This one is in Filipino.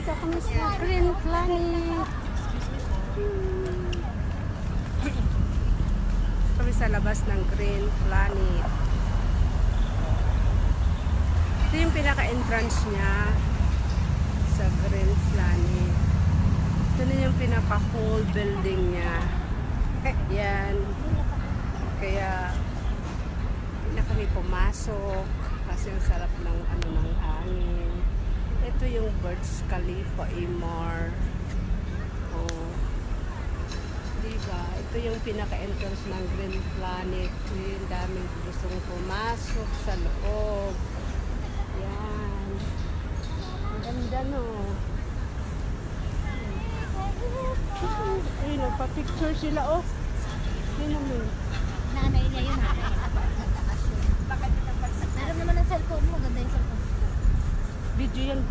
Dito kami sa Green Planet. Kami sa labas ng Green Planet. Ito yung pinaka-entrance niya sa Green Planet. Ito na yung pinaka-whole building niya. Yan. Kaya hindi na kami pumasok kasi ang sarap ng ng hangin. Ito yung Burj Khalifa Emaar. Oh. Diba? Ito yung pinaka-entrance ng Green Planet. Yung daming gustong pumasok sa loob. Yan. Ang ganda, no? Ayun, nagpa-picture sila, oh. Ayun naman. Nanay niya yun, nanay. Meron naman ang cellphone mo, ganda yung cellphone. Video yan.